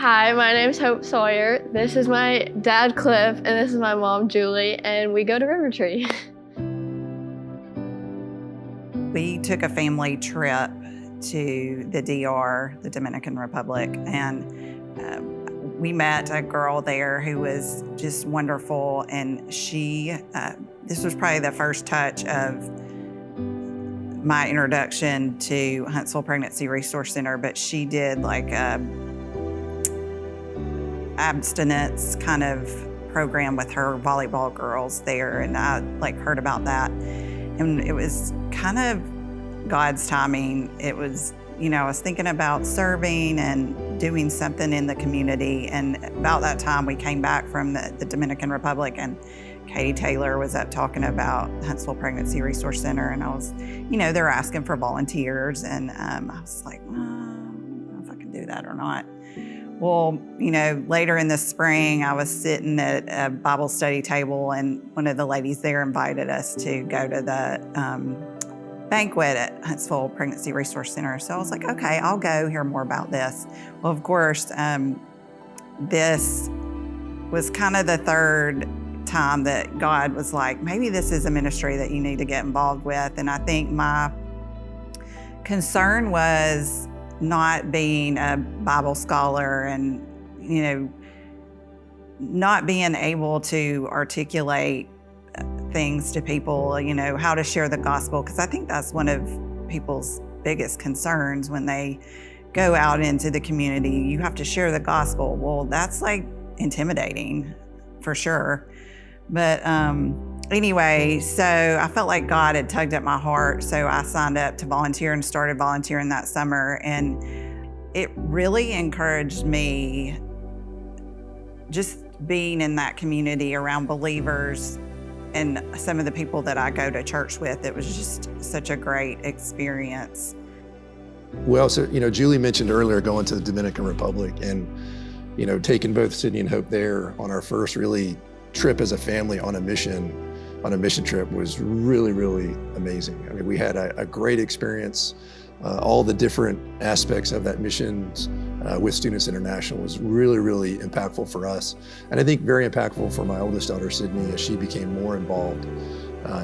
Hi, my name's Hope Sawyer. This is my dad, Cliff, and this is my mom, Julie, and we go to River Tree. We took a family trip to the DR, the Dominican Republic, and we met a girl there who was just wonderful, and this was probably the first touch of my introduction to Huntsville Pregnancy Resource Center, but she did like a abstinence kind of program with her volleyball girls there, and I heard about that, and it was kind of God's timing. It was, I was thinking about serving and doing something in the community, and about that time we came back from the Dominican Republic, and Katie Taylor was up talking about Huntsville Pregnancy Resource Center, and I was, they were asking for volunteers, and I was like, I don't know if I can do that or not. Well, later in the spring, I was sitting at a Bible study table, and one of the ladies there invited us to go to the banquet at Huntsville Pregnancy Resource Center. So I was like, okay, I'll go hear more about this. Well, of course, this was kind of the third time that God was like, maybe this is a ministry that you need to get involved with. And I think my concern was not being a Bible scholar and, not being able to articulate things to people, how to share the gospel. Because I think that's one of people's biggest concerns when they go out into the community. You have to share the gospel. Well, that's intimidating for sure. But anyway, so I felt like God had tugged at my heart. So I signed up to volunteer and started volunteering that summer. And it really encouraged me just being in that community around believers and some of the people that I go to church with. It was just such a great experience. Well, so, Julie mentioned earlier going to the Dominican Republic and, taking both Sydney and Hope there on our first really trip as a family on a mission trip was really, really amazing. I mean, we had a great experience. All the different aspects of that mission with Students International was really, really impactful for us. And I think very impactful for my oldest daughter, Sydney, as she became more involved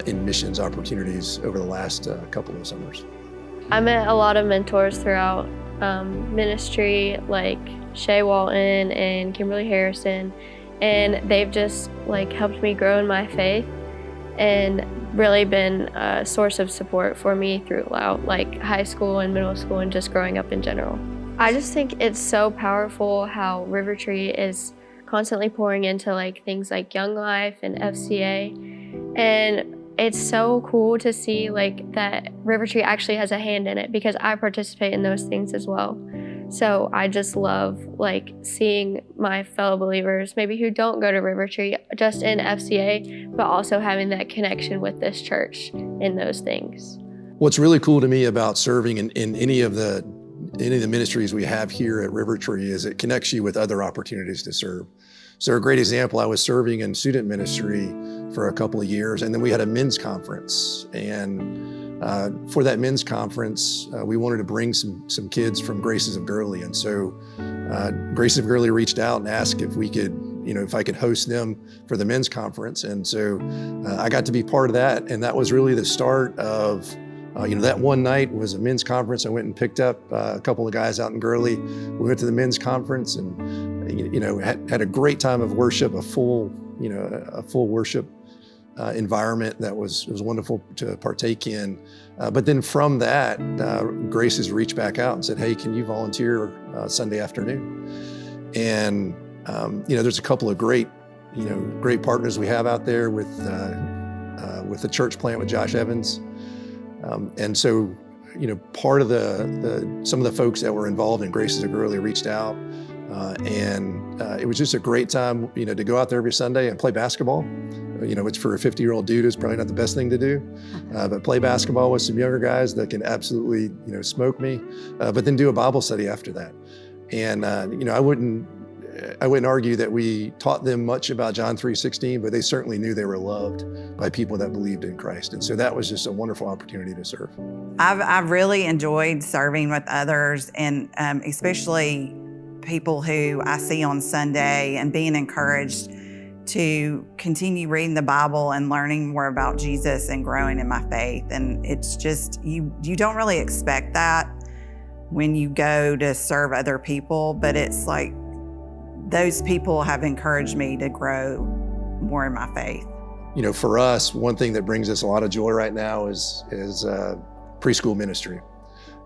in missions opportunities over the last couple of summers. I met a lot of mentors throughout ministry, like Shay Walton and Kimberly Harrison, and they've just helped me grow in my faith and really been a source of support for me throughout high school and middle school and just growing up in general. I just think it's so powerful how River Tree is constantly pouring into things like Young Life and FCA, and it's so cool to see that River Tree actually has a hand in it, because I participate in those things as well. So I just love seeing my fellow believers, maybe who don't go to River Tree, just in FCA, but also having that connection with this church in those things. What's really cool to me about serving in any of the ministries we have here at River Tree is it connects you with other opportunities to serve. So a great example, I was serving in student ministry for a couple of years, and then we had a men's conference. And for that men's conference, we wanted to bring some kids from Graces of Gurley. And so Graces of Gurley reached out and asked if we could, if I could host them for the men's conference. And so I got to be part of that. And that was really the start of, that one night was a men's conference. I went and picked up a couple of guys out in Gurley. We went to the men's conference and, had a great time of worship, a full worship environment that was wonderful to partake in. But then from that, Graces reached back out and said, hey, can you volunteer Sunday afternoon? And, there's a couple of great partners we have out there with the church plant with Josh Evans. And so, part of some of the folks that were involved in Graces of Gurley reached out. And it was just a great time, to go out there every Sunday and play basketball. Which for a 50-year-old dude is probably not the best thing to do, but play basketball with some younger guys that can absolutely, smoke me, but then do a Bible study after that. And, I wouldn't argue that we taught them much about John 3:16, but they certainly knew they were loved by people that believed in Christ. And so that was just a wonderful opportunity to serve. I've really enjoyed serving with others, and especially people who I see on Sunday and being encouraged to continue reading the Bible and learning more about Jesus and growing in my faith. And it's just, you don't really expect that when you go to serve other people, but it's like those people have encouraged me to grow more in my faith. You know, for us, one thing that brings us a lot of joy right now is preschool ministry.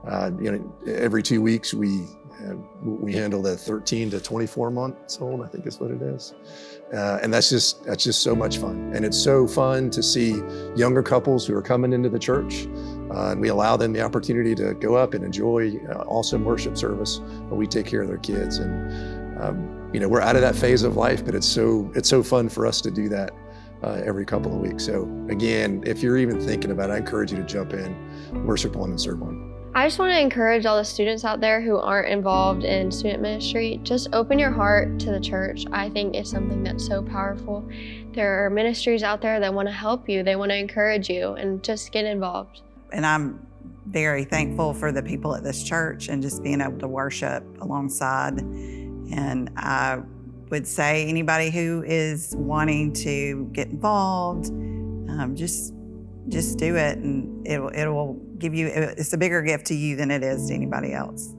You know, every 2 weeks we handle the 13 to 24 months old, I think is what it is. And that's just so much fun. And it's so fun to see younger couples who are coming into the church. And we allow them the opportunity to go up and enjoy awesome worship service, but we take care of their kids. And you know, we're out of that phase of life, but it's so fun for us to do that every couple of weeks. So again, if you're even thinking about it, I encourage you to jump in, worship one and serve one. I just want to encourage all the students out there who aren't involved in student ministry, just open your heart to the church. I think it's something that's so powerful. There are ministries out there that want to help you, they want to encourage you, and just get involved. And I'm very thankful for the people at this church and just being able to worship alongside. And I would say anybody who is wanting to get involved, just do it, and it will give you, it's a bigger gift to you than it is to anybody else.